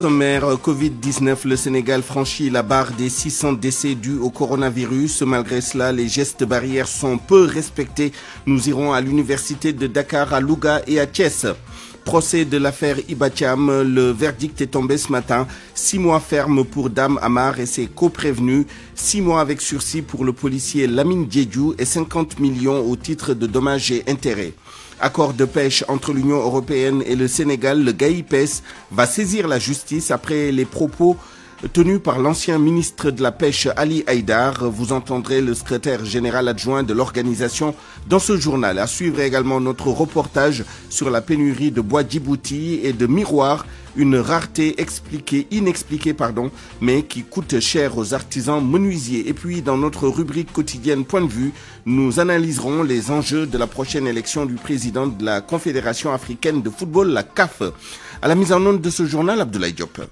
Sommaire Covid-19, le Sénégal franchit la barre des 600 décès dus au coronavirus. Malgré cela, les gestes barrières sont peu respectés. Nous irons à l'université de Dakar, à Louga et à Thiès. Procès de l'affaire Iba Thiam, le verdict est tombé ce matin. 6 mois ferme pour Dame Amar et ses coprévenus. 6 mois avec sursis pour le policier Lamine Diédhiou et 50 millions au titre de dommages et intérêts. Accord de pêche entre l'Union européenne et le Sénégal, le GAIPES va saisir la justice après les propos tenus par l'ancien ministre de la Pêche Ali Haïdar. Vous entendrez le secrétaire général adjoint de l'organisation dans ce journal. À suivre également notre reportage sur la pénurie de bois Djibouti et de miroirs, une rareté inexpliquée, mais qui coûte cher aux artisans menuisiers. Et puis, dans notre rubrique quotidienne Point de vue, nous analyserons les enjeux de la prochaine élection du président de la Confédération africaine de football, la CAF. À la mise en onde de ce journal, Abdoulaye Diop.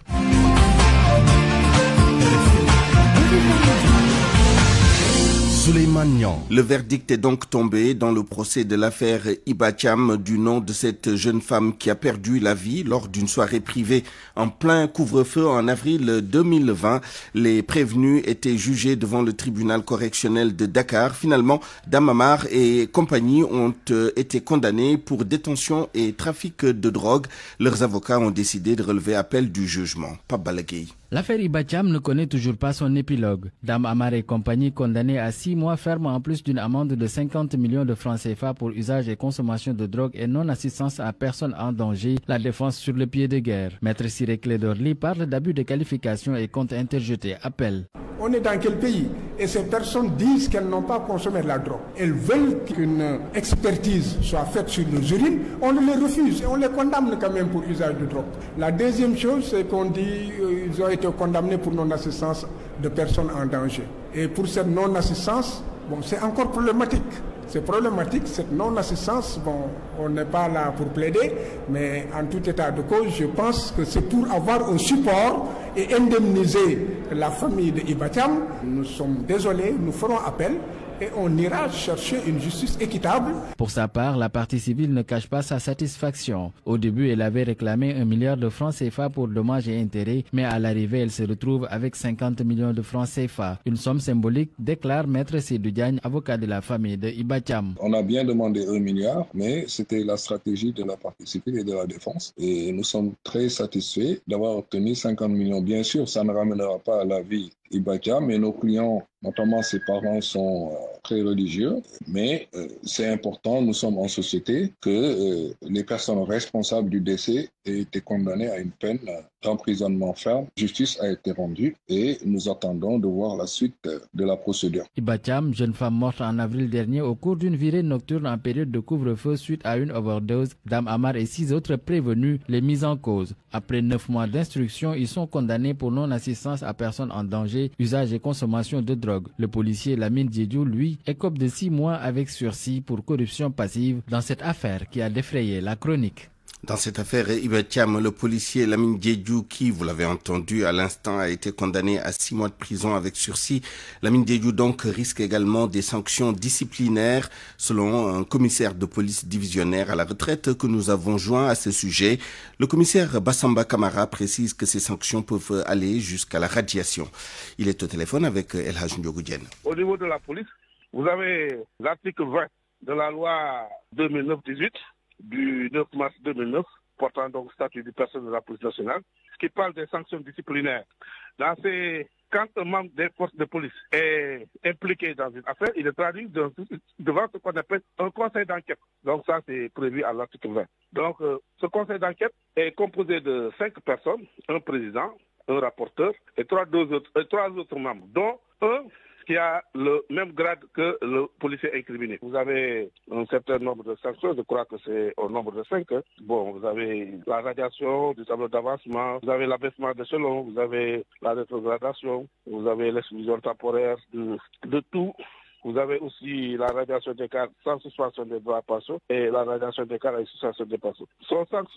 Le verdict est donc tombé dans le procès de l'affaire Iba Thiam, du nom de cette jeune femme qui a perdu la vie lors d'une soirée privée en plein couvre-feu en avril 2020. Les prévenus étaient jugés devant le tribunal correctionnel de Dakar. Finalement, Dame Amar et compagnie ont été condamnés pour détention et trafic de drogue. Leurs avocats ont décidé de relever appel du jugement. Pape Balagui. L'affaire Iba Thiam ne connaît toujours pas son épilogue. Dame Amar et compagnie condamnés à 6 mois ferme en plus d'une amende de 50 millions de francs CFA pour usage et consommation de drogue et non-assistance à personne en danger. La défense sur le pied de guerre. Maître Ciré Clédor-Ly parle d'abus de qualification et compte interjeté. Appel. On est dans quel pays? Et ces personnes disent qu'elles n'ont pas consommé de la drogue. Elles veulent qu'une expertise soit faite sur les urines. On les refuse et on les condamne quand même pour usage de drogue. La deuxième chose, c'est qu'on dit qu'ils ont été condamnés pour non-assistance de personnes en danger. Et pour cette non-assistance, c'est encore problématique. C'est problématique, cette non-assistance, on n'est pas là pour plaider, mais en tout état de cause, je pense que c'est pour avoir un support et indemniser la famille de Iba Thiam. Nous sommes désolés, nous ferons appel et on ira chercher une justice équitable. Pour sa part, la partie civile ne cache pas sa satisfaction. Au début, elle avait réclamé 1 milliard de francs CFA pour dommages et intérêts, mais à l'arrivée, elle se retrouve avec 50 millions de francs CFA. Une somme symbolique, déclare Maître Seydou Diagne, avocat de la famille de Iba Thiam. On a bien demandé 1 milliard, mais c'était la stratégie de la partie civile et de la défense. Et nous sommes très satisfaits d'avoir obtenu 50 millions. Bien sûr, ça ne ramènera pas à la vie Iba Thiam, mais nos clients, notamment ses parents, sont très religieux. Mais c'est important, nous sommes en société, que les personnes responsables du décès aient été condamnées à une peine d'emprisonnement ferme. Justice a été rendue et nous attendons de voir la suite de la procédure. Iba Thiam, jeune femme morte en avril dernier au cours d'une virée nocturne en période de couvre-feu suite à une overdose. Dame Amar et 6 autres prévenus les mis en cause. Après 9 mois d'instruction, ils sont condamnés pour non-assistance à personne en danger, usage et consommation de drogue. Le policier Lamine Diédhiou, lui, écope de 6 mois avec sursis pour corruption passive dans cette affaire qui a défrayé la chronique. Dans cette affaire Iba Thiam, le policier Lamine Diédhiou, qui, vous l'avez entendu à l'instant, a été condamné à 6 mois de prison avec sursis. Lamine Diédhiou donc risque également des sanctions disciplinaires selon un commissaire de police divisionnaire à la retraite que nous avons joint à ce sujet. Le commissaire Bassamba Camara précise que ces sanctions peuvent aller jusqu'à la radiation. Il est au téléphone avec El Hadj Ndiogou Diène. Au niveau de la police, vous avez l'article 20 de la loi 2009-18 du 9 mars 2009, portant donc statut du personnel de la police nationale, qui parle des sanctions disciplinaires. Quand un membre des forces de police est impliqué dans une affaire, il est traduit devant ce qu'on appelle un conseil d'enquête. Donc ça, c'est prévu à l'article 20. Donc ce conseil d'enquête est composé de 5 personnes, un président, un rapporteur et 3 autres membres, dont un qui a le même grade que le policier incriminé. Vous avez un certain nombre de sanctions, je crois que c'est au nombre de 5. Vous avez la radiation du tableau d'avancement, vous avez l'abaissement d'échelon, vous avez la rétrogradation, vous avez l'exclusion temporaire de tout. Vous avez aussi la radiation des cadres sans suspension des droits partiaux et la radiation des cadres avec suspension des partiaux.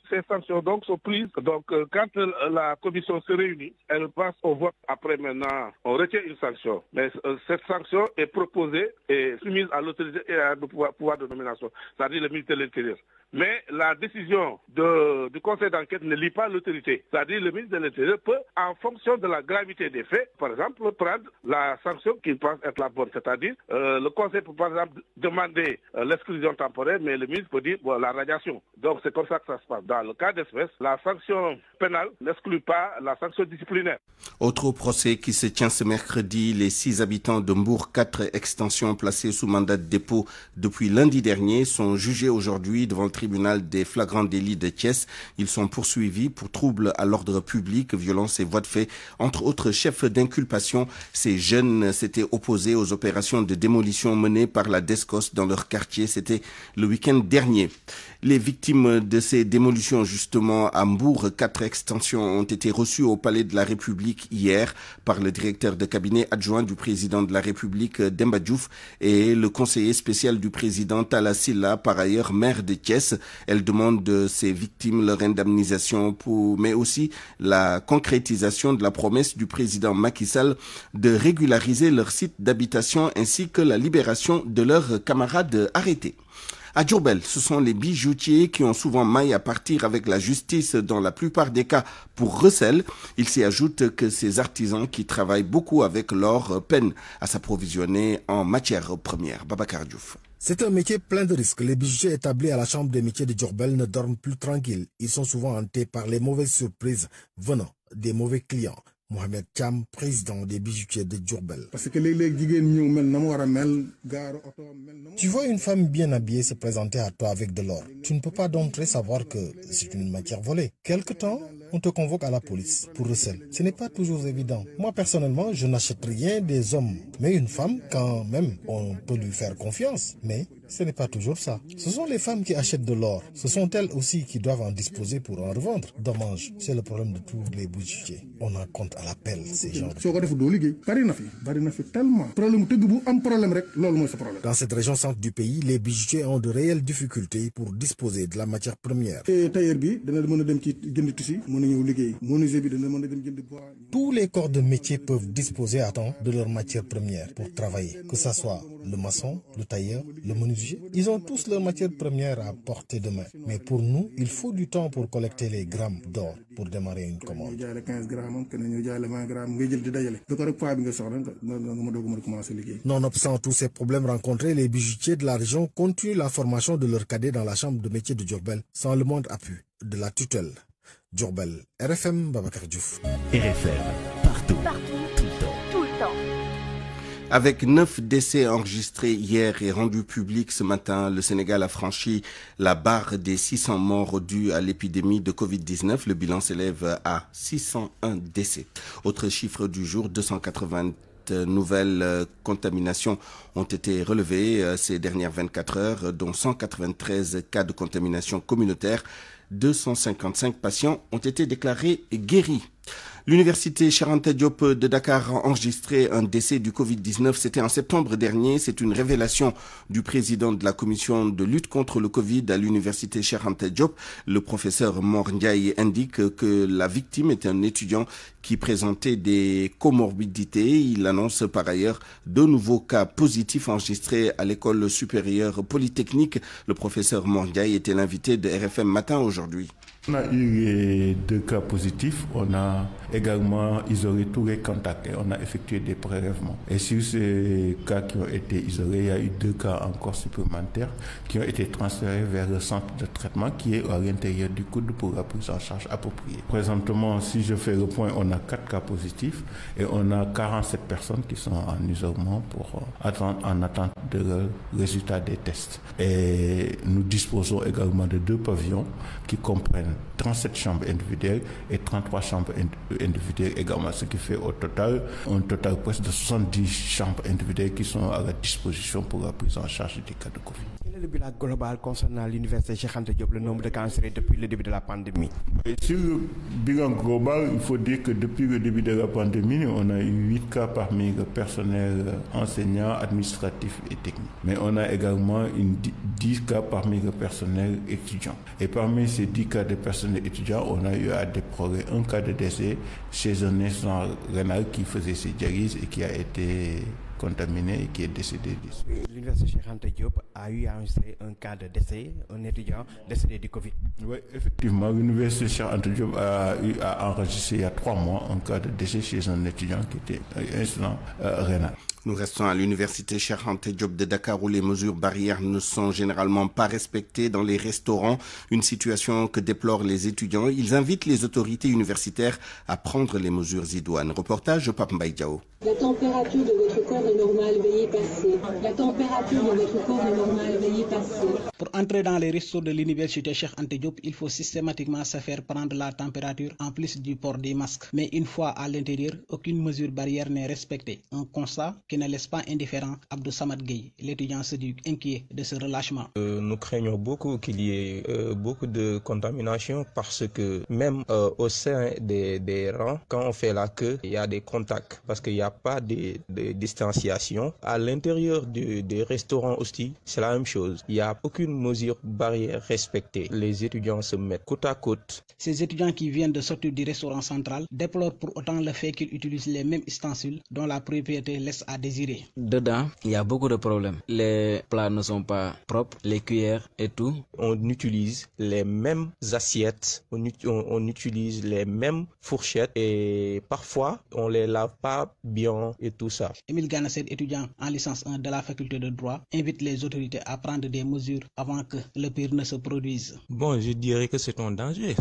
Ces sanctions donc sont prises. Donc quand la commission se réunit, elle passe au vote. Après maintenant, on retient une sanction. Mais cette sanction est proposée et soumise à l'autorité et à le pouvoir de nomination, c'est-à-dire le ministère de l'Intérieur. Mais la décision du conseil d'enquête ne lie pas l'autorité. C'est-à-dire le ministre de l'Intérieur peut, en fonction de la gravité des faits, par exemple, prendre la sanction qu'il pense être la bonne. C'est-à-dire le conseil peut par exemple demander l'exclusion temporaire, mais le ministre peut dire la radiation. Donc c'est comme ça que ça se passe. Dans le cas d'espèce, la sanction pénale n'exclut pas la sanction disciplinaire. Autre procès qui se tient ce mercredi, les 6 habitants de Mbour, 4 extensions placées sous mandat de dépôt depuis lundi dernier sont jugés aujourd'hui devant le tribunal des flagrants délits de Thiès. Ils sont poursuivis pour troubles à l'ordre public, violence et voies de fait. Entre autres chefs d'inculpation, ces jeunes s'étaient opposés aux opérations de démolition menées par la DSCOS dans leur quartier. C'était le week-end dernier. Les victimes de ces démolitions, justement, à Mbour, 4 extensions ont été reçues au Palais de la République hier par le directeur de cabinet adjoint du président de la République, Demba Diouf, et le conseiller spécial du président Talla Sylla, par ailleurs maire de Thiès. Elle demande de ces victimes leur indemnisation, mais aussi la concrétisation de la promesse du président Macky Sall de régulariser leur site d'habitation ainsi que la libération de leurs camarades arrêtés. À Diourbel, ce sont les bijoutiers qui ont souvent maille à partir avec la justice dans la plupart des cas pour recel. Il s'y ajoute que ces artisans qui travaillent beaucoup avec l'or peinent à s'approvisionner en matières premières. Babacar Diouf. C'est un métier plein de risques. Les bijoutiers établis à la chambre des métiers de Diourbel ne dorment plus tranquilles. Ils sont souvent hantés par les mauvaises surprises venant des mauvais clients. Mohamed Cham, président des bijoutiers de Diourbel. Tu vois une femme bien habillée se présenter à toi avec de l'or. Tu ne peux pas d'entrée savoir que c'est une matière volée. Quelque temps, on te convoque à la police pour recel. Ce n'est pas toujours évident. Moi, personnellement, je n'achète rien des hommes. Mais une femme, quand même, on peut lui faire confiance. Mais ce n'est pas toujours ça. Ce sont les femmes qui achètent de l'or. Ce sont elles aussi qui doivent en disposer pour en revendre. Dommage, c'est le problème de tous les bijoutiers. On en compte à l'appel ces gens. Dans cette région centre du pays, les bijoutiers ont de réelles difficultés pour disposer de la matière première. Tous les corps de métier peuvent disposer à temps de leur matière première pour travailler, que ce soit le maçon, le tailleur, le menuisier. Ils ont tous leur matière première à portée de main. Mais pour nous, il faut du temps pour collecter les grammes d'or pour démarrer une commande. Nonobstant tous ces problèmes rencontrés, les bijoutiers de la région continuent la formation de leurs cadets dans la chambre de métier de Diourbel sans le moindre appui de la tutelle. Diourbel, RFM, Babacar Diouf. RFM, partout, tout le temps. Avec 9 décès enregistrés hier et rendus publics ce matin, le Sénégal a franchi la barre des 600 morts dus à l'épidémie de Covid-19. Le bilan s'élève à 601 décès. Autre chiffre du jour, 280 nouvelles contaminations ont été relevées ces dernières 24 heures, dont 193 cas de contamination communautaire. 255 patients ont été déclarés guéris. L'université Cheikh Anta Diop de Dakar a enregistré un décès du Covid-19. C'était en septembre dernier. C'est une révélation du président de la commission de lutte contre le Covid à l'université Cheikh Anta Diop. Le professeur Mor Ndiaye indique que la victime est un étudiant qui présentait des comorbidités. Il annonce par ailleurs 2 nouveaux cas positifs enregistrés à l'école supérieure polytechnique. Le professeur Mor Ndiaye était l'invité de RFM Matin aujourd'hui. On a eu 2 cas positifs. On a également isolé tous les contacts et on a effectué des prélèvements. Et sur ces cas qui ont été isolés, il y a eu 2 cas encore supplémentaires qui ont été transférés vers le centre de traitement qui est à l'intérieur du coude pour la prise en charge appropriée. Présentement, si je fais le point, on a 4 cas positifs et on a 47 personnes qui sont en isolement en attente de leurs résultats des tests. Et nous disposons également de 2 pavillons qui comprennent 37 chambres individuelles et 33 chambres individuelles également, ce qui fait au total un total presque de 70 chambres individuelles qui sont à la disposition pour la prise en charge des cas de Covid. Quel est le bilan global concernant l'université Cheikh Anta Diop, le nombre de cancers depuis le début de la pandémie? Et sur le bilan global, il faut dire que depuis le début de la pandémie, on a eu 8 cas parmi le personnel enseignant, administratif et technique. Mais on a également 10 cas parmi le personnel étudiant. Et parmi ces 10 cas de personnel étudiant, on a eu à déplorer un cas de décès chez un insuffisance rénale qui faisait ses dialyses et qui a été contaminé et qui est décédé. L'université Cheikh Anta Diop a eu à enregistrer un cas de décès, un étudiant décédé du Covid. Oui, effectivement, l'université Cheikh Anta Diop a eu à enregistrer il y a 3 mois un cas de décès chez un étudiant qui était incident rénal. Nous restons à l'université Cheikh Anta Diop de Dakar où les mesures barrières ne sont généralement pas respectées dans les restaurants, une situation que déplorent les étudiants. Ils invitent les autorités universitaires à prendre les mesures idoines. Reportage Pape Mbaye Diao. La température de votre corps est normale, veuillez passer. La température de votre corps est normale, veuillez passer. Pour entrer dans les restos de l'université Cheikh Anta Diop, il faut systématiquement se faire prendre la température en plus du port des masques. Mais une fois à l'intérieur, aucune mesure barrière n'est respectée. Un constat qui ne laisse pas indifférent Abdou Samad Gueye, l'étudiant se dit inquiet de ce relâchement. Nous craignons beaucoup qu'il y ait beaucoup de contamination parce que même au sein des rangs, quand on fait la queue, il y a des contacts parce qu'il n'y a pas de distanciation. À l'intérieur des restaurants aussi, c'est la même chose. Il n'y a aucune mesure barrière respectée. Les étudiants se mettent côte à côte. Ces étudiants qui viennent de sortir du restaurant central déplorent pour autant le fait qu'ils utilisent les mêmes ustensiles dont la propriété laisse à désirer. Dedans, il y a beaucoup de problèmes. Les plats ne sont pas propres, les cuillères et tout. On utilise les mêmes assiettes, on utilise les mêmes fourchettes et parfois on les lave pas bien et tout ça. Émile Ganasset, étudiant en licence 1 de la faculté de droit, invite les autorités à prendre des mesures avant que le pire ne se produise. Bon, je dirais que c'est un danger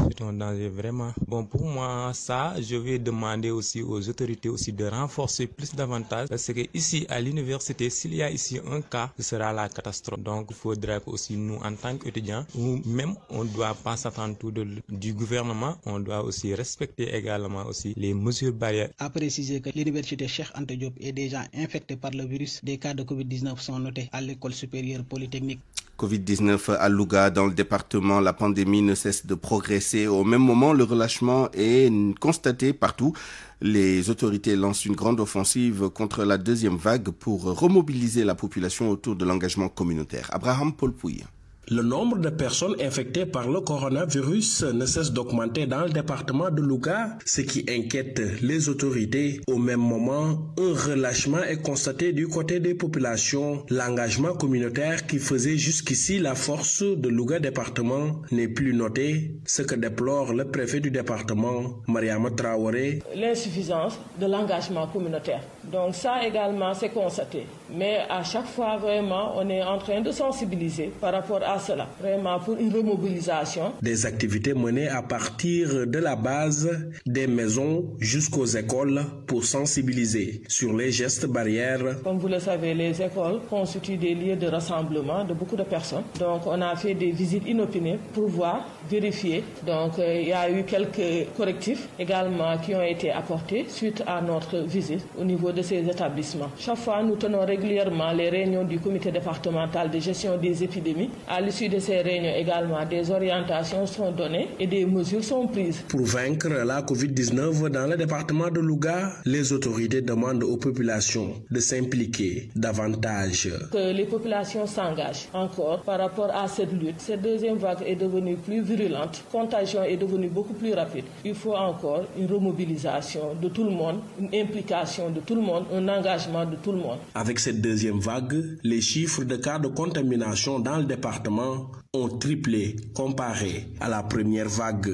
vraiment. Bon, pour moi, ça, je vais demander aussi aux autorités aussi de renforcer plus davantage parce que ici à l'université, s'il y a ici un cas, ce sera la catastrophe. Donc, il faudrait aussi nous, en tant qu'étudiants, ou même on ne doit pas s'attendre tout du gouvernement, on doit aussi respecter également aussi les mesures barrières. A préciser que l'université Cheikh Anta Diop est déjà infectée par le virus. Des cas de Covid-19 sont notés à l'école supérieure polytechnique. Covid-19 à Louga, dans le département, la pandémie ne cesse de progresser. Au même moment, le relâchement est constaté partout. Les autorités lancent une grande offensive contre la deuxième vague pour remobiliser la population autour de l'engagement communautaire. Abraham Paul Pouille. Le nombre de personnes infectées par le coronavirus ne cesse d'augmenter dans le département de Louga, ce qui inquiète les autorités. Au même moment, un relâchement est constaté du côté des populations. L'engagement communautaire qui faisait jusqu'ici la force de Louga département n'est plus noté, ce que déplore le préfet du département, Mariama Traoré. L'insuffisance de l'engagement communautaire. Donc ça également c'est constaté. Mais à chaque fois vraiment on est en train de sensibiliser par rapport à cela, vraiment pour une remobilisation. Des activités menées à partir de la base des maisons jusqu'aux écoles pour sensibiliser sur les gestes barrières. Comme vous le savez, les écoles constituent des lieux de rassemblement de beaucoup de personnes. Donc on a fait des visites inopinées pour voir, vérifier. Donc il y a eu quelques correctifs également qui ont été apportés suite à notre visite au niveau de ces établissements. Chaque fois, nous tenons régulièrement les réunions du comité départemental de gestion des épidémies. À l'issue de ces réunions également, des orientations sont données et des mesures sont prises. Pour vaincre la Covid-19 dans le département de Louga, les autorités demandent aux populations de s'impliquer davantage. Que les populations s'engagent encore par rapport à cette lutte. Cette deuxième vague est devenue plus virulente, la contagion est devenue beaucoup plus rapide. Il faut encore une remobilisation de tout le monde, une implication de tout le monde, un engagement de tout le monde. Avec cette deuxième vague, les chiffres de cas de contamination dans le département ont triplé comparé à la première vague.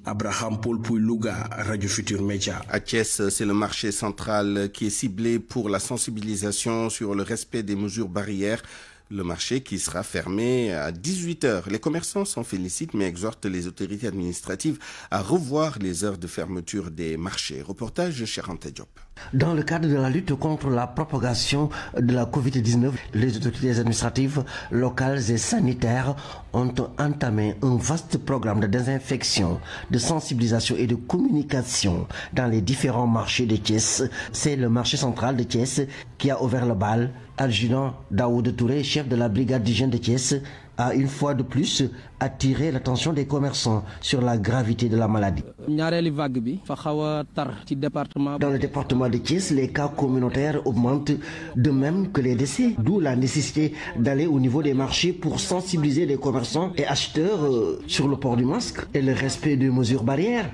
Abraham Paul Pouy Louga, Radio Futur Média. À Thiès, c'est le marché central qui est ciblé pour la sensibilisation sur le respect des mesures barrières. Le marché qui sera fermé à 18h. Les commerçants s'en félicitent mais exhortent les autorités administratives à revoir les heures de fermeture des marchés. Reportage de Cheikh Anta Diop. Dans le cadre de la lutte contre la propagation de la Covid-19, les autorités administratives locales et sanitaires ont entamé un vaste programme de désinfection, de sensibilisation et de communication dans les différents marchés de Thiès. C'est le marché central de Thiès qui a ouvert le bal. Adjudant Daoud Touré, chef de la brigade d'hygiène de Thiès, a une fois de plus attiré l'attention des commerçants sur la gravité de la maladie. Dans le département de Thiès, les cas communautaires augmentent de même que les décès, d'où la nécessité d'aller au niveau des marchés pour sensibiliser les commerçants et acheteurs sur le port du masque et le respect des mesures barrières.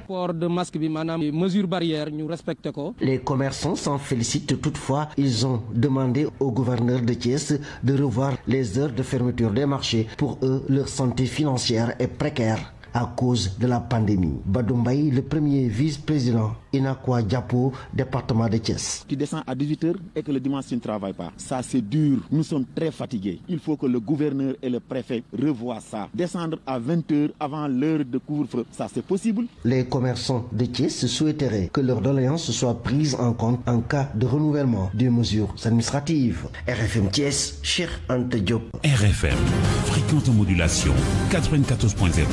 Les commerçants s'en félicitent toutefois. Ils ont demandé au gouverneur de Thiès de revoir les heures de fermeture des marchés. Pour eux, leur santé financière est précaire à cause de la pandémie. Badoumbay, le premier vice-président, Inakwa Diapo, département de Thiès. Tu descends à 18h et que le dimanche tu ne travailles pas. Ça c'est dur. Nous sommes très fatigués. Il faut que le gouverneur et le préfet revoient ça. Descendre à 20h avant l'heure de couvre-feu, ça c'est possible. Les commerçants de Thiès souhaiteraient que leur doléance soit prise en compte en cas de renouvellement des mesures administratives. RFM Thiès, Cheikh Anta Diop. RFM, fréquente modulation 94.0.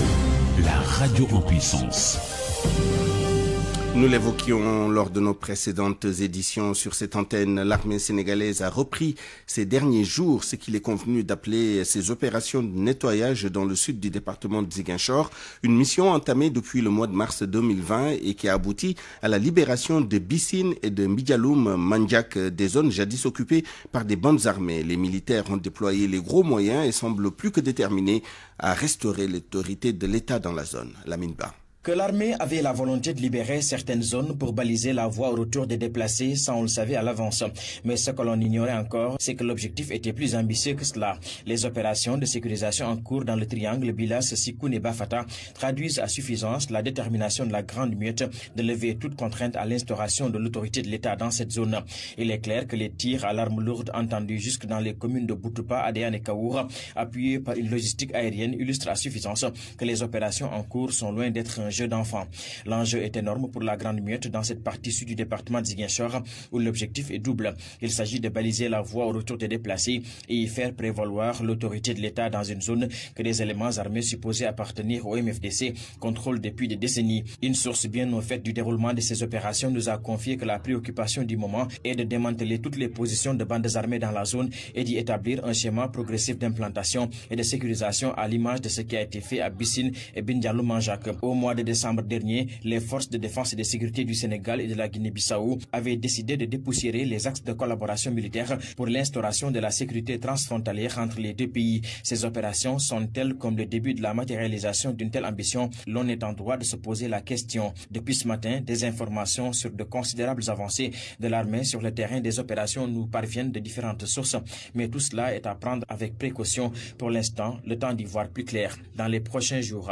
La radio en puissance. Nous l'évoquions lors de nos précédentes éditions sur cette antenne. L'armée sénégalaise a repris ces derniers jours ce qu'il est convenu d'appeler ses opérations de nettoyage dans le sud du département de Ziguinchor. Une mission entamée depuis le mois de mars 2020 et qui a abouti à la libération de Bissine et de Mbidjaloum Mandiak, des zones jadis occupées par des bandes armées. Les militaires ont déployé les gros moyens et semblent plus que déterminés à restaurer l'autorité de l'État dans la zone. Lamine Ba. Que l'armée avait la volonté de libérer certaines zones pour baliser la voie au retour des déplacés, ça on le savait à l'avance. Mais ce que l'on ignorait encore, c'est que l'objectif était plus ambitieux que cela. Les opérations de sécurisation en cours dans le triangle Bilas, Sikoun et Bafata traduisent à suffisance la détermination de la Grande Muette de lever toute contrainte à l'instauration de l'autorité de l'État dans cette zone. Il est clair que les tirs à l'arme lourde entendus jusque dans les communes de Boutoupa, Adéane et Kaour, appuyés par une logistique aérienne, illustrent à suffisance que les opérations en cours sont loin d'être un jeu d'enfants. L'enjeu est énorme pour la Grande Muette dans cette partie sud du département de Ziguinchor où l'objectif est double. Il s'agit de baliser la voie au retour des déplacés et y faire prévaloir l'autorité de l'État dans une zone que des éléments armés supposés appartenir au MFDC contrôlent depuis des décennies. Une source bien au fait du déroulement de ces opérations nous a confié que la préoccupation du moment est de démanteler toutes les positions de bandes armées dans la zone et d'y établir un schéma progressif d'implantation et de sécurisation à l'image de ce qui a été fait à Bissine et Mbidjaloum Mandiak. Au mois de décembre dernier, les forces de défense et de sécurité du Sénégal et de la Guinée-Bissau avaient décidé de dépoussiérer les axes de collaboration militaire pour l'instauration de la sécurité transfrontalière entre les deux pays. Ces opérations sont-elles comme le début de la matérialisation d'une telle ambition? L'on est en droit de se poser la question. Depuis ce matin, des informations sur de considérables avancées de l'armée sur le terrain des opérations nous parviennent de différentes sources, mais tout cela est à prendre avec précaution. Pour l'instant, le temps d'y voir plus clair dans les prochains jours.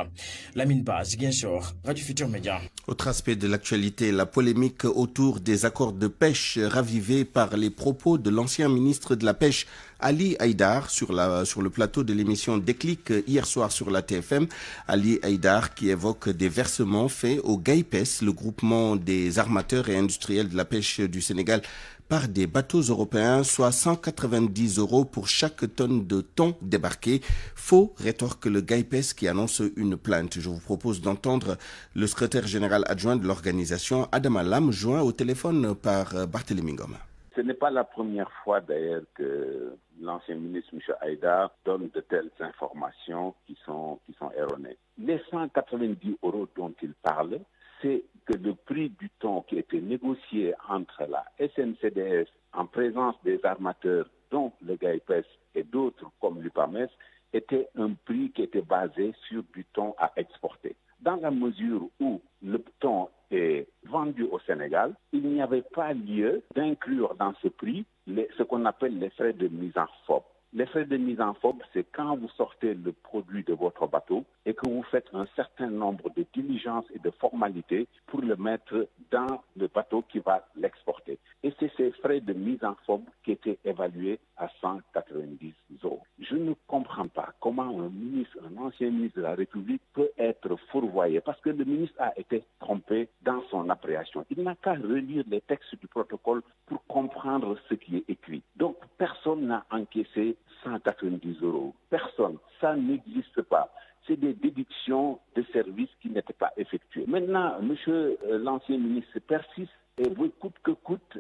Lamine Ba, Ziguinchor, Radio Futur Média. Autre aspect de l'actualité, la polémique autour des accords de pêche ravivée par les propos de l'ancien ministre de la Pêche Ali Haïdar sur le plateau de l'émission Déclic hier soir sur la TFM. Ali Haïdar qui évoque des versements faits au GAIPES, le groupement des armateurs et industriels de la pêche du Sénégal, par des bateaux européens, soit 190 € pour chaque tonne de thon débarqué. Faux, rétorque le GAIPES qui annonce une plainte. Je vous propose d'entendre le secrétaire général adjoint de l'organisation, Adama Lam, joint au téléphone par Barthélémy Ngom. Ce n'est pas la première fois d'ailleurs que l'ancien ministre M. Haïdar donne de telles informations qui sont erronées. Les 190 € dont il parle, c'est que le prix du thon qui était négocié entre la SNCDS en présence des armateurs, dont le GAIPES et d'autres comme l'UPAMES, était un prix qui était basé sur du thon à exporter. Dans la mesure où le thon est vendu au Sénégal, il n'y avait pas lieu d'inclure dans ce prix ce qu'on appelle les frais de mise en FOB. Les frais de mise en FOB, c'est quand vous sortez le produit de votre bateau et que vous faites un certain nombre de diligences et de formalités pour le mettre dans le bateau qui va l'exporter. Et c'est ces frais de mise en FOB qui étaient évalués à 190 €. Je ne comprends pas comment un ancien ministre de la République peut être fourvoyé parce que le ministre a été trompé dans son appréciation. Il n'a qu'à relire les textes du protocole pour comprendre ce qui est écrit. Donc, personne n'a encaissé 190 €. Personne. Ça n'existe pas. c'est des déductions de services qui n'étaient pas effectuées. Maintenant, monsieur l'ancien ministre persiste et vous coûte que coûte,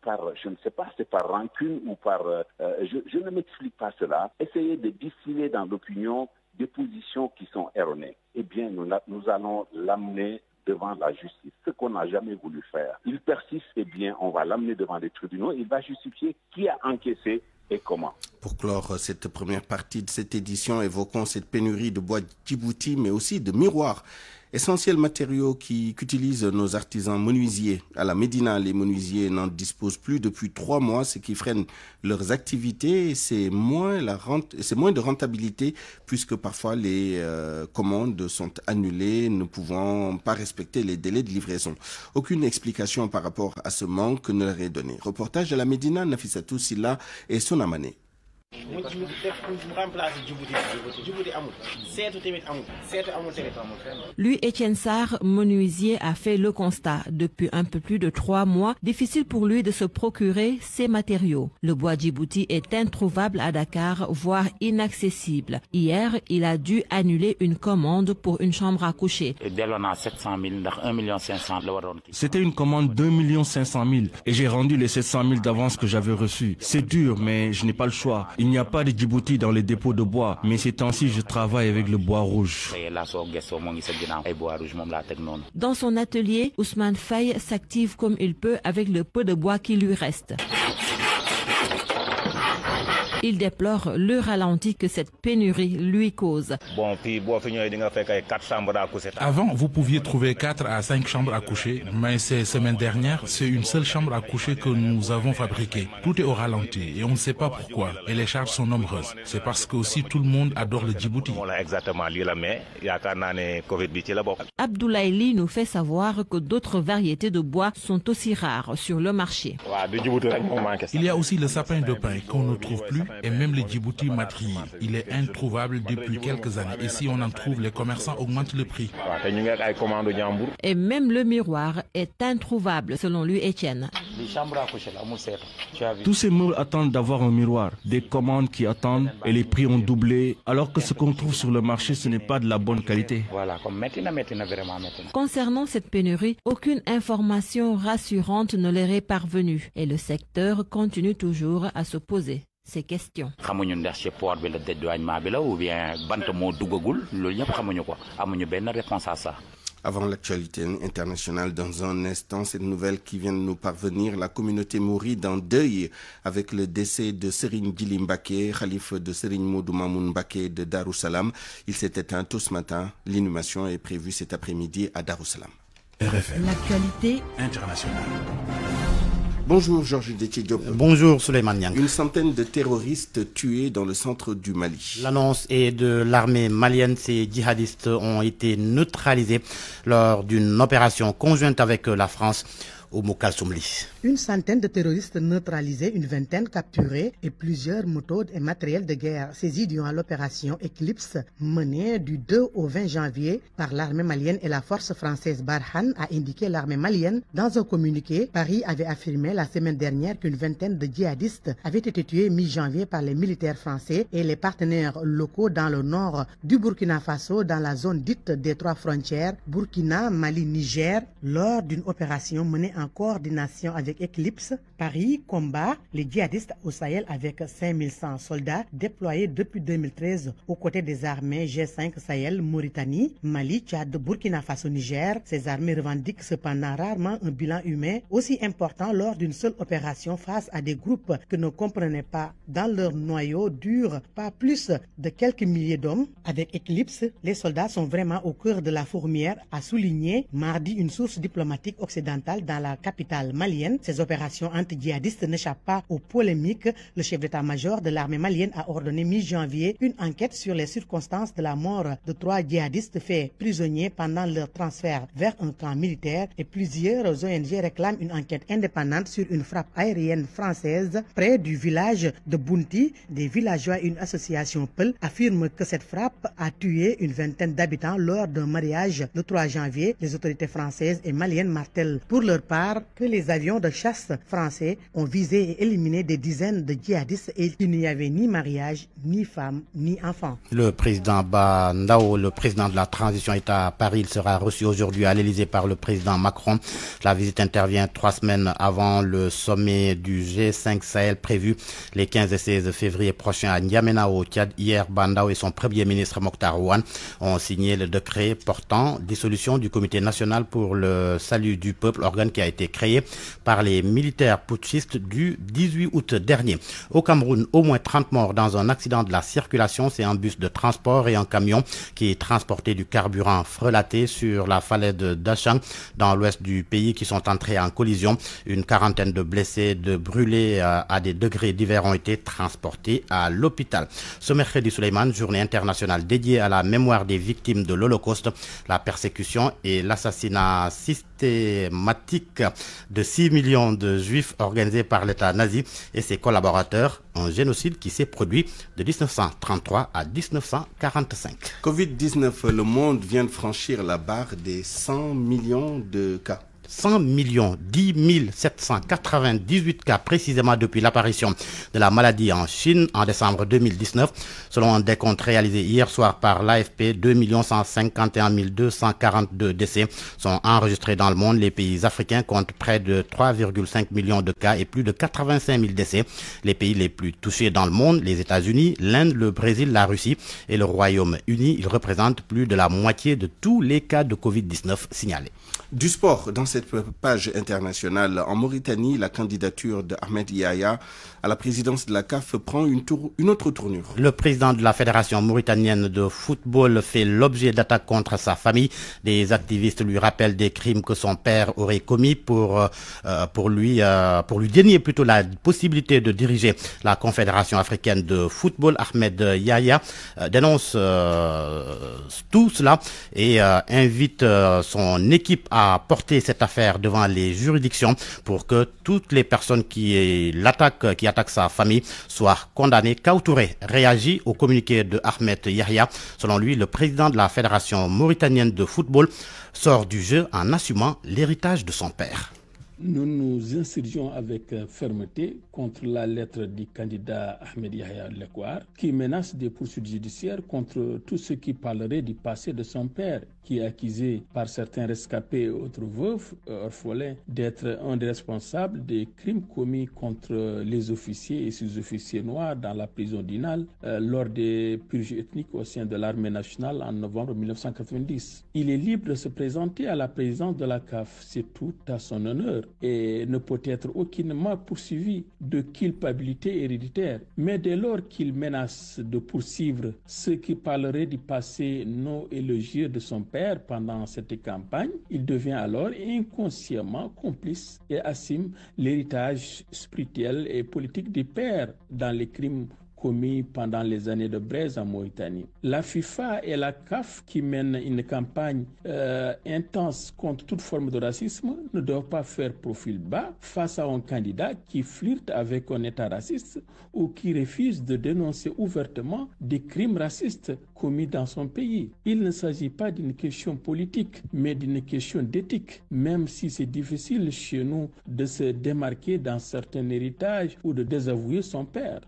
par, je ne sais pas, c'est par rancune ou par... je ne m'explique pas cela. Essayez de distiller dans l'opinion des positions qui sont erronées. Eh bien, nous allons l'amener devant la justice, ce qu'on n'a jamais voulu faire. Il persiste, eh bien, on va l'amener devant les tribunaux, il va justifier qui a encaissé et comment. Pour clore cette première partie de cette édition, évoquons cette pénurie de bois Djibouti, mais aussi de miroirs. Essentiels matériaux qu'utilisent nos artisans menuisiers. À la Médina, les menuisiers n'en disposent plus depuis 3 mois, ce qui freine leurs activités. C'est moins de rentabilité puisque parfois les commandes sont annulées, ne pouvant pas respecter les délais de livraison. Aucune explication par rapport à ce manque ne leur est donnée. Reportage à la Médina, Nafissatou Silla et Sonamane. Lui, Étienne Sarr, menuisier, a fait le constat. Depuis un peu plus de 3 mois, difficile pour lui de se procurer ces matériaux. Le bois Djibouti est introuvable à Dakar, voire inaccessible. Hier, il a dû annuler une commande pour une chambre à coucher. C'était une commande d'1 500 000 et j'ai rendu les 700 000 d'avance que j'avais reçus. C'est dur, mais je n'ai pas le choix. Il n'y a pas de Djibouti dans les dépôts de bois, mais ces temps-ci, je travaille avec le bois rouge. Dans son atelier, Ousmane Faye s'active comme il peut avec le peu de bois qui lui reste. Il déplore le ralenti que cette pénurie lui cause. Avant, vous pouviez trouver 4 à 5 chambres à coucher, mais ces semaines dernières, c'est une seule chambre à coucher que nous avons fabriquée. Tout est au ralenti et on ne sait pas pourquoi. Et les charges sont nombreuses. C'est parce que aussi tout le monde adore le Djibouti. Abdoulaye Ly nous fait savoir que d'autres variétés de bois sont aussi rares sur le marché. Il y a aussi le sapin de pin qu'on ne trouve plus. Et même le Djibouti matrier, il est introuvable depuis quelques années. Et si on en trouve, les commerçants augmentent le prix. Et même le miroir est introuvable, selon lui, Étienne. Tous ces meubles attendent d'avoir un miroir. Des commandes qui attendent et les prix ont doublé. Alors que ce qu'on trouve sur le marché, ce n'est pas de la bonne qualité. Concernant cette pénurie, aucune information rassurante ne leur est parvenue. Et le secteur continue toujours à se poser ces questions. Avant l'actualité internationale, dans un instant, cette nouvelle qui vient de nous parvenir, la communauté mouride en deuil avec le décès de Serigne Djily Mbacké, khalife de Serigne Modou Mamoun Mbacké de Darussalam. Il s'est éteint tôt ce matin. L'inhumation est prévue cet après-midi à Darussalam. RFM. L'actualité internationale. Bonjour Georges Déthié Diop. Bonjour Souleymane Niang. Une centaine de terroristes tués dans le centre du Mali. L'annonce est de l'armée malienne. Ces djihadistes ont été neutralisés lors d'une opération conjointe avec la France au Mokal Soumli. Une centaine de terroristes neutralisés, une vingtaine capturés et plusieurs motos et matériels de guerre saisis durant l'opération Eclipse menée du 2 au 20 janvier par l'armée malienne et la force française Barkhane, a indiqué l'armée malienne. Dans un communiqué, Paris avait affirmé la semaine dernière qu'une vingtaine de djihadistes avaient été tués mi-janvier par les militaires français et les partenaires locaux dans le nord du Burkina Faso, dans la zone dite des 3 frontières, Burkina, Mali, Niger, lors d'une opération menée en coordination avec Eclipse. Paris combat les djihadistes au Sahel avec 5100 soldats déployés depuis 2013 aux côtés des armées G5 Sahel, Mauritanie, Mali, Tchad, Burkina Faso, Niger. Ces armées revendiquent cependant rarement un bilan humain aussi important lors d'une seule opération face à des groupes que ne comprenaient pas dans leur noyau dur pas plus de quelques milliers d'hommes. Avec Eclipse, les soldats sont vraiment au cœur de la fourmilière, a souligné mardi une source diplomatique occidentale dans la capitale malienne. Ces opérations anti-djihadistes n'échappent pas aux polémiques. Le chef d'état-major de l'armée malienne a ordonné mi-janvier une enquête sur les circonstances de la mort de 3 djihadistes faits prisonniers pendant leur transfert vers un camp militaire, et plusieurs ONG réclament une enquête indépendante sur une frappe aérienne française près du village de Bounti. Des villageois et une association Peul affirment que cette frappe a tué une vingtaine d'habitants lors d'un mariage le 3 janvier. Les autorités françaises et maliennes martèlent pour leur part part que les avions de chasse français ont visé et éliminé des dizaines de djihadistes et qu'il n'y avait ni mariage, ni femme, ni enfant. Le président Bandao, le président de la transition, est à Paris. Il sera reçu aujourd'hui à l'Elysée par le président Macron. La visite intervient 3 semaines avant le sommet du G5 Sahel prévu les 15 et 16 février prochains à N'Djamena au Tchad. Hier, Bandao et son premier ministre Mokhtar Ouane ont signé le décret portant dissolution du Comité national pour le salut du peuple, organe qui a été créé par les militaires putschistes du 18 août dernier. Au Cameroun, au moins 30 morts dans un accident de la circulation. C'est un bus de transport et un camion qui transportait du carburant frelaté sur la falaise de Dachang dans l'ouest du pays qui sont entrés en collision. Une quarantaine de blessés, de brûlés à des degrés divers ont été transportés à l'hôpital. Ce mercredi, Souleymane, journée internationale dédiée à la mémoire des victimes de l'Holocauste, la persécution et l'assassinat systématique de 6 millions de juifs organisés par l'État nazi et ses collaborateurs, un génocide qui s'est produit de 1933 à 1945. Covid-19, le monde vient de franchir la barre des 100 millions de cas. 100 10 798 cas précisément depuis l'apparition de la maladie en Chine en décembre 2019. Selon un décompte réalisé hier soir par l'AFP, 2 151 242 décès sont enregistrés dans le monde. Les pays africains comptent près de 3,5 millions de cas et plus de 85 000 décès. Les pays les plus touchés dans le monde, les États-Unis, l'Inde, le Brésil, la Russie et le Royaume-Uni, ils représentent plus de la moitié de tous les cas de Covid-19 signalés. Du sport, dans cette page internationale, en Mauritanie, la candidature d'Ahmed Yahya à la présidence de la CAF prend une autre tournure. Le président de la Fédération mauritanienne de football fait l'objet d'attaques contre sa famille. Des activistes lui rappellent des crimes que son père aurait commis pour lui dénier plutôt la possibilité de diriger la Confédération africaine de football. Ahmed Yahya dénonce tout cela et invite son équipe à porter cette affaire devant les juridictions pour que toutes les personnes qui attaquent sa famille soient condamnées. Kaoutouré réagit au communiqué de Ahmed Yahya. Selon lui, le président de la Fédération mauritanienne de football sort du jeu en assumant l'héritage de son père. Nous nous insurgeons avec fermeté contre la lettre du candidat Ahmed Yahya Lekwar qui menace des poursuites judiciaires contre tous ceux qui parleraient du passé de son père, qui est accusé par certains rescapés et autres veufs, orphelins, d'être un des responsables des crimes commis contre les officiers et sous-officiers noirs dans la prison d'Inal lors des purges ethniques au sein de l'armée nationale en novembre 1990. Il est libre de se présenter à la présidence de la CAF, c'est tout à son honneur, et ne peut être aucunement poursuivi de culpabilité héréditaire. Mais dès lors qu'il menace de poursuivre ceux qui parleraient du passé non élogieux de son père pendant cette campagne, il devient alors inconsciemment complice et assume l'héritage spirituel et politique du père dans les crimes commis pendant les années de braise en Mauritanie. La FIFA et la CAF, qui mènent une campagne intense contre toute forme de racisme, ne doivent pas faire profil bas face à un candidat qui flirte avec un État raciste ou qui refuse de dénoncer ouvertement des crimes racistes commis dans son pays. Il ne s'agit pas d'une question politique, mais d'une question d'éthique, même si c'est difficile chez nous de se démarquer dans certains héritages ou de désavouer son père.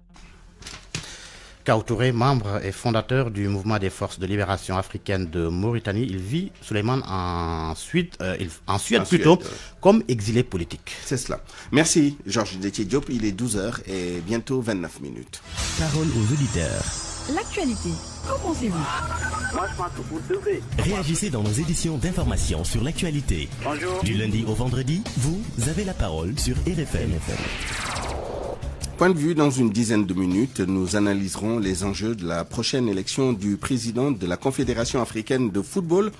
Kaoutouré, membre et fondateur du mouvement des forces de libération africaine de Mauritanie, il vit, Souleymane, en Suède comme exilé politique. C'est cela. Merci Georges Détié Diop, il est 12h et bientôt 29 minutes. Parole aux auditeurs. L'actualité, qu'en pensez-vous? Moi, je pense que vous devez. Réagissez dans nos éditions d'information sur l'actualité. Bonjour. Du lundi au vendredi, vous avez la parole sur RFM. Point de vue, dans une dizaine de minutes, nous analyserons les enjeux de la prochaine élection du président de la Confédération africaine de football.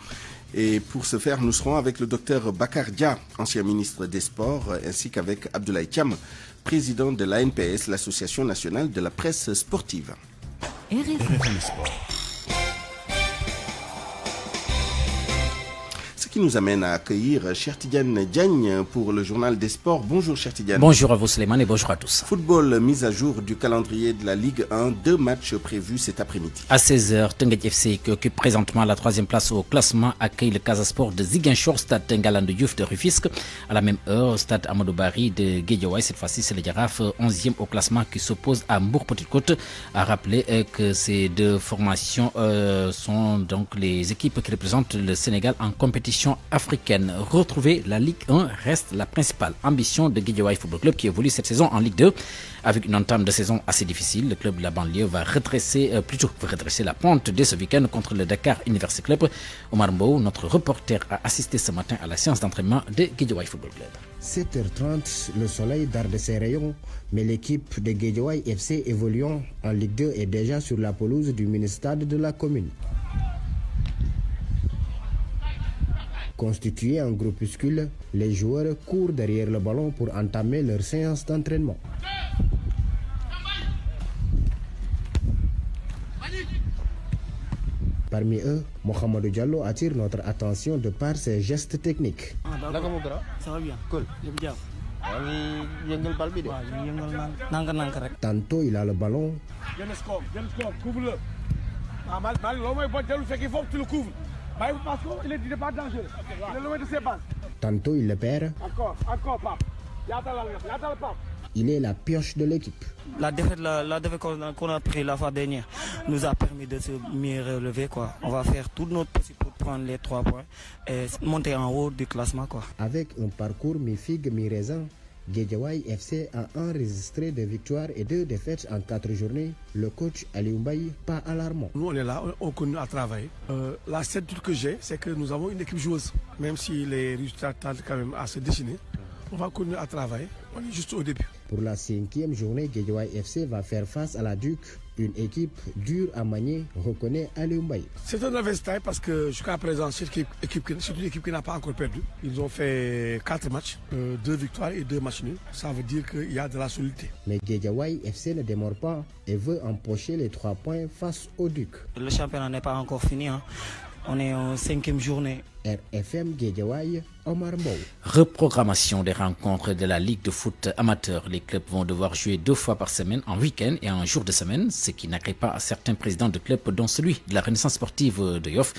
Et pour ce faire, nous serons avec le docteur Bakar Dia, ancien ministre des Sports, ainsi qu'avec Abdoulaye Thiam, président de l'ANPS, l'Association nationale de la presse sportive. Ce qui nous amène à accueillir Chertidiane Diagne pour le journal des sports. Bonjour Chertidiane. Bonjour à vous Suleiman et bonjour à tous. Football, mise à jour du calendrier de la Ligue 1. 2 matchs prévus cet après-midi. À 16h, Teungueth FC, qui occupe présentement la 3e place au classement, accueille le Casa Sport de Ziguinchor, Stade Tengalan de Diouf de Rufisque. À la même heure, Stade Amadou Barry de Guédiawaye, cette fois-ci c'est le Jaraaf, 11e au classement qui s'oppose à Mbour Petite Côte. À rappeler que ces deux formations sont donc les équipes qui représentent le Sénégal en compétition africaine. Retrouver la Ligue 1 reste la principale ambition de Guédiawaye Football Club qui évolue cette saison en Ligue 2. Avec une entame de saison assez difficile, le club de la banlieue va redresser la pente dès ce week-end contre le Dakar University Club. Omar Mbou, notre reporter, a assisté ce matin à la séance d'entraînement de Guédiawaye Football Club. 7h30, le soleil darde ses rayons, mais l'équipe de Guédiawaye FC évoluant en Ligue 2 est déjà sur la pelouse du mini-stade de la commune. Constitués en groupuscule, les joueurs courent derrière le ballon pour entamer leur séance d'entraînement. Parmi eux, Mohamedou Diallo attire notre attention de par ses gestes techniques. Ça va bien. Cool. Tantôt il a le ballon. Tantôt il le perd. Il est la pioche de l'équipe. La défaite qu'on a prise la fois dernière nous a permis de se mieux relever, quoi. On va faire tout notre possible pour prendre les 3 points et monter en haut du classement, quoi. Avec un parcours mi-figue, mi-raisin, Guédiawaye FC a enregistré 2 victoires et 2 défaites en 4 journées. Le coach Aliou Mbaye, pas alarmant. Nous on est là, on continue à travailler. La certitude que j'ai, c'est que nous avons une équipe joueuse. Même si les résultats tardent quand même à se dessiner, on va continuer à travailler. On est juste au début. Pour la 5e journée, Guédiawaye FC va faire face à la Duc, une équipe dure à manier, reconnaît Aliou Mbaye. C'est un investissement parce que jusqu'à présent, c'est une équipe qui n'a pas encore perdu. Ils ont fait 4 matchs, 2 victoires et 2 matchs nuls. Ça veut dire qu'il y a de la solidité. Mais Guédiawaye FC ne démord pas et veut empocher les 3 points face au Duc. Le championnat n'est pas encore fini, hein. On est en 5e journée. RFM Guédiawaye, Omar Mbou. Reprogrammation des rencontres de la Ligue de foot amateur. Les clubs vont devoir jouer 2 fois par semaine, en week-end et en jour de semaine, ce qui n'agrée pas à certains présidents de clubs, dont celui de la Renaissance sportive de Yoff.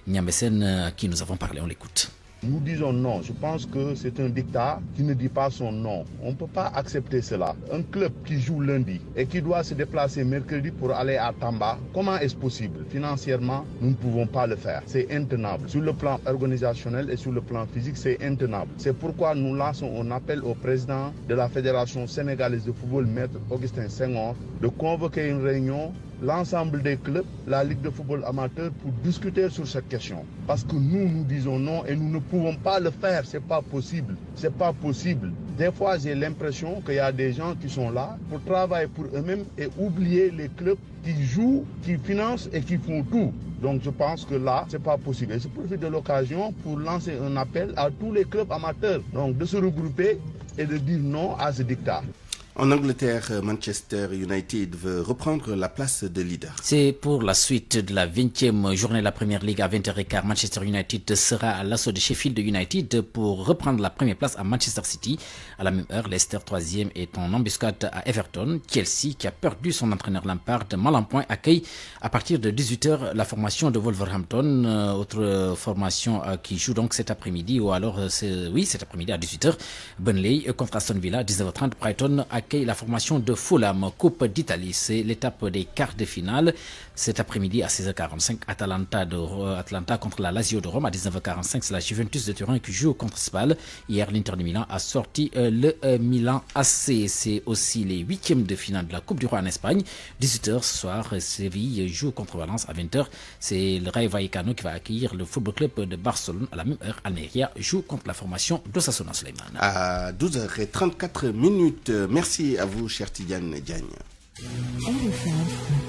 Niambesen, à qui nous avons parlé, on l'écoute. Nous disons non. Je pense que c'est un dictat qui ne dit pas son nom. On ne peut pas accepter cela. Un club qui joue lundi et qui doit se déplacer mercredi pour aller à Tamba, comment est-ce possible? Financièrement, nous ne pouvons pas le faire. C'est intenable. Sur le plan organisationnel et sur le plan physique, c'est intenable. C'est pourquoi nous lançons un appel au président de la Fédération sénégalaise de football, Maître Augustin Senghor, de convoquer une réunion, l'ensemble des clubs, la Ligue de football amateur, pour discuter sur cette question. Parce que nous disons non et nous ne pouvons pas le faire. C'est pas possible. C'est pas possible. Des fois, j'ai l'impression qu'il y a des gens qui sont là pour travailler pour eux-mêmes et oublier les clubs qui jouent, qui financent et qui font tout. Donc je pense que là, c'est pas possible. Et je profite de l'occasion pour lancer un appel à tous les clubs amateurs. Donc de se regrouper et de dire non à ce dictat. En Angleterre, Manchester United veut reprendre la place de leader. C'est pour la suite de la 20e journée de la Première Ligue à 20h15. Manchester United sera à l'assaut de Sheffield United pour reprendre la première place à Manchester City. À la même heure, Leicester 3e est en embuscade à Everton. Chelsea, qui a perdu son entraîneur Lampard mal en point, accueille à partir de 18h la formation de Wolverhampton. Autre formation qui joue donc cet après-midi, ou alors cet après-midi à 18h. Burnley contre Aston Villa, 19h30. Brighton accueille la formation de Fulham. Coupe d'Italie, c'est l'étape des quarts de finale. Cet après-midi à 16h45, Atalanta contre la Lazio de Rome. À 19h45, c'est la Juventus de Turin qui joue contre Spal. Hier, l'Inter de Milan a sorti le Milan AC. C'est aussi les 8e de finale de la Coupe du Roi en Espagne. 18h ce soir, Séville joue contre Valence. À 20h, c'est le Rayo Vallecano qui va accueillir le Football Club de Barcelone. À la même heure, Almeria joue contre la formation d'Osasuna Suleiman. À 12h34, merci à vous, Chertidiane Diagne. RFM,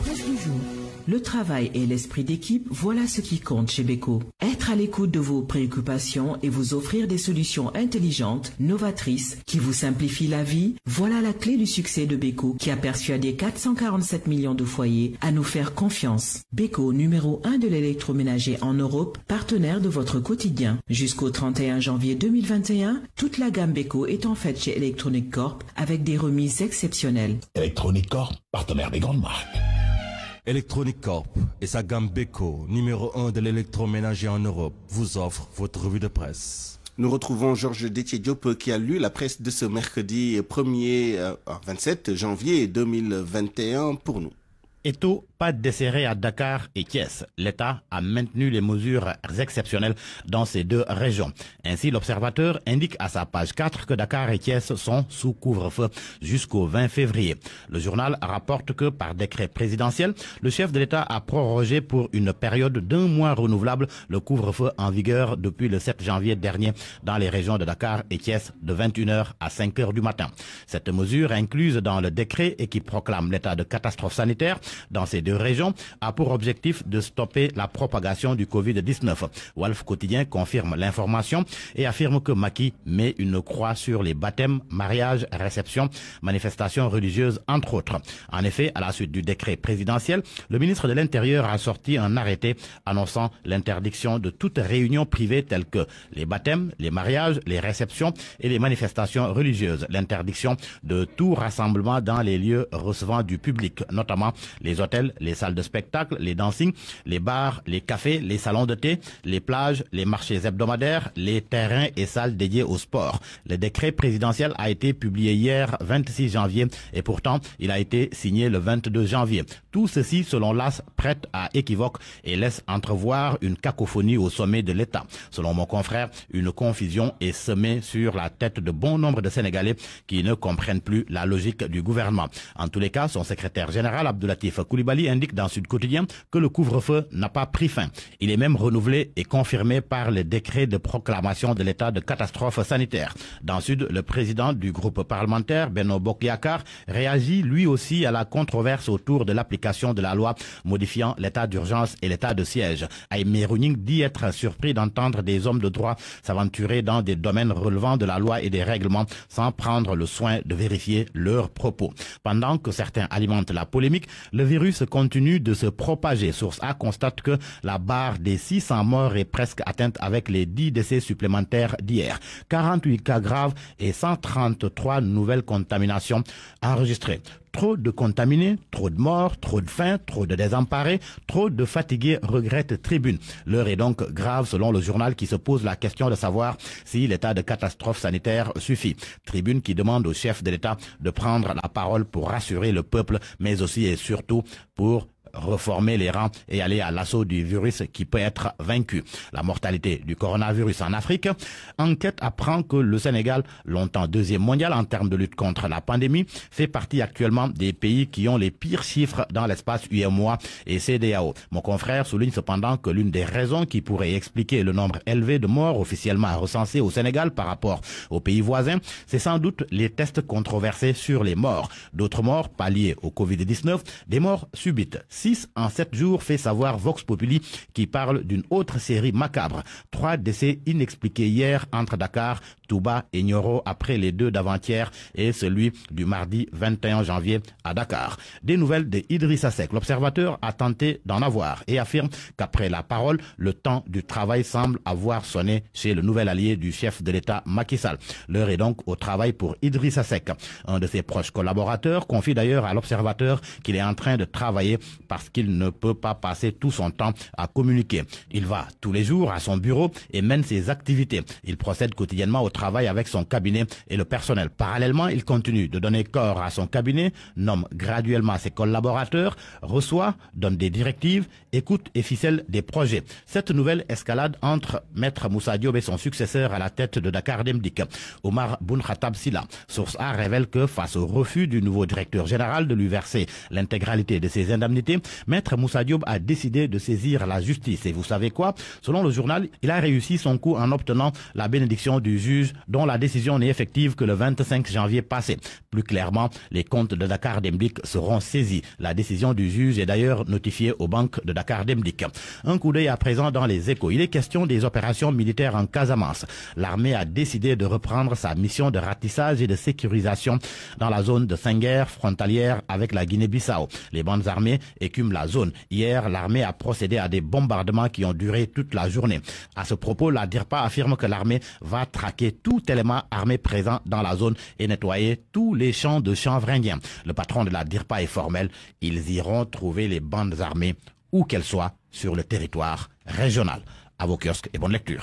presse du jour. Le travail et l'esprit d'équipe, voilà ce qui compte chez Beko. Être à l'écoute de vos préoccupations et vous offrir des solutions intelligentes, novatrices, qui vous simplifient la vie, voilà la clé du succès de Beko qui a persuadé 447 millions de foyers à nous faire confiance. Beko, numéro 1 de l'électroménager en Europe, partenaire de votre quotidien. Jusqu'au 31 janvier 2021, toute la gamme Beko est en fait chez Electronic Corp avec des remises exceptionnelles. Electronic Corp, partenaire des grandes marques. Electronic Corp et sa gamme Beko, numéro 1 de l'électroménager en Europe, vous offre votre revue de presse. Nous retrouvons Georges Détié-Diop qui a lu la presse de ce mercredi 27 janvier 2021 pour nous. Eto, pas desserré à Dakar et Thiès. L'État a maintenu les mesures exceptionnelles dans ces deux régions. Ainsi, l'observateur indique à sa page 4 que Dakar et Thiès sont sous couvre-feu jusqu'au 20 février. Le journal rapporte que par décret présidentiel, le chef de l'État a prorogé pour une période d'1 mois renouvelable le couvre-feu en vigueur depuis le 7 janvier dernier dans les régions de Dakar et Thiès de 21h à 5h du matin. Cette mesure incluse dans le décret et qui proclame l'état de catastrophe sanitaire dans ces deux régions a pour objectif de stopper la propagation du Covid-19. Walf Quotidien confirme l'information et affirme que Macky met une croix sur les baptêmes, mariages, réceptions, manifestations religieuses, entre autres. En effet, à la suite du décret présidentiel, le ministre de l'Intérieur a sorti un arrêté annonçant l'interdiction de toute réunion privée telle que les baptêmes, les mariages, les réceptions et les manifestations religieuses. L'interdiction de tout rassemblement dans les lieux recevant du public, notamment les hôtels, les salles de spectacle, les dancing, les bars, les cafés, les salons de thé, les plages, les marchés hebdomadaires, les terrains et salles dédiés au sport. Le décret présidentiel a été publié hier 26 janvier et pourtant il a été signé le 22 janvier. Tout ceci, selon l'AS, prête à équivoque et laisse entrevoir une cacophonie au sommet de l'État. Selon mon confrère, une confusion est semée sur la tête de bon nombre de Sénégalais qui ne comprennent plus la logique du gouvernement. En tous les cas, son secrétaire général, Abdoulatif Coulibaly, indique dans Sud Quotidien que le couvre-feu n'a pas pris fin. Il est même renouvelé et confirmé par le décret de proclamation de l'état de catastrophe sanitaire. Dans Sud, le président du groupe parlementaire, Benno Bokk Yakaar, réagit lui aussi à la controverse autour de l'application de la loi modifiant l'état d'urgence et l'état de siège. Aïmé Rouning dit être surpris d'entendre des hommes de droit s'aventurer dans des domaines relevant de la loi et des règlements sans prendre le soin de vérifier leurs propos. Pendant que certains alimentent la polémique, le virus continue de se propager. Source A constate que la barre des 600 morts est presque atteinte avec les 10 décès supplémentaires d'hier. 48 cas graves et 133 nouvelles contaminations enregistrées. Trop de contaminés, trop de morts, trop de faim, trop de désemparés, trop de fatigués, regrette Tribune. L'heure est donc grave selon le journal qui se pose la question de savoir si l'état de catastrophe sanitaire suffit. Tribune qui demande au chef de l'État de prendre la parole pour rassurer le peuple, mais aussi et surtout pour reformer les rangs et aller à l'assaut du virus qui peut être vaincu. La mortalité du coronavirus en Afrique. Enquête apprend que le Sénégal, longtemps deuxième mondial en termes de lutte contre la pandémie, fait partie actuellement des pays qui ont les pires chiffres dans l'espace UEMOA et CEDEAO. Mon confrère souligne cependant que l'une des raisons qui pourrait expliquer le nombre élevé de morts officiellement recensés au Sénégal par rapport aux pays voisins, c'est sans doute les tests controversés sur les morts. D'autres morts, pas liées au Covid-19, des morts subites. 6 en 7 jours, fait savoir Vox Populi qui parle d'une autre série macabre. 3 décès inexpliqués hier entre Dakar, Touba et Nioro après les 2 d'avant-hier et celui du mardi 21 janvier à Dakar. Des nouvelles de Idrissa Seck. L'observateur a tenté d'en avoir et affirme qu'après la parole, le temps du travail semble avoir sonné chez le nouvel allié du chef de l'État Macky Sall. L'heure est donc au travail pour Idrissa Seck. Un de ses proches collaborateurs confie d'ailleurs à l'observateur qu'il est en train de travailler parce qu'il ne peut pas passer tout son temps à communiquer. Il va tous les jours à son bureau et mène ses activités. Il procède quotidiennement au travail avec son cabinet et le personnel. Parallèlement, il continue de donner corps à son cabinet, nomme graduellement ses collaborateurs, reçoit, donne des directives, écoute et ficelle des projets. Cette nouvelle escalade entre Maître Moussa Diop et son successeur à la tête de Dakar Demdik, Omar Boun Khattab Silla. Source A révèle que face au refus du nouveau directeur général de lui verser l'intégralité de ses indemnités, Maître Moussa Diop a décidé de saisir la justice. Et vous savez quoi? Selon le journal, il a réussi son coup en obtenant la bénédiction du juge dont la décision n'est effective que le 25 janvier passé. Plus clairement, les comptes de Dakar Demdik seront saisis. La décision du juge est d'ailleurs notifiée aux banques de Dakar Demdik. Un coup d'œil à présent dans les Échos. Il est question des opérations militaires en Casamance. L'armée a décidé de reprendre sa mission de ratissage et de sécurisation dans la zone de Senghor, frontalière avec la Guinée-Bissau. Les bandes armées écument la zone. Hier, l'armée a procédé à des bombardements qui ont duré toute la journée. À ce propos, la DIRPA affirme que l'armée va traquer tout élément armé présent dans la zone et nettoyer tous les champs de chanvre indiens. Le patron de la DIRPA est formel. Ils iront trouver les bandes armées où qu'elles soient sur le territoire régional. À vos kiosques et bonne lecture.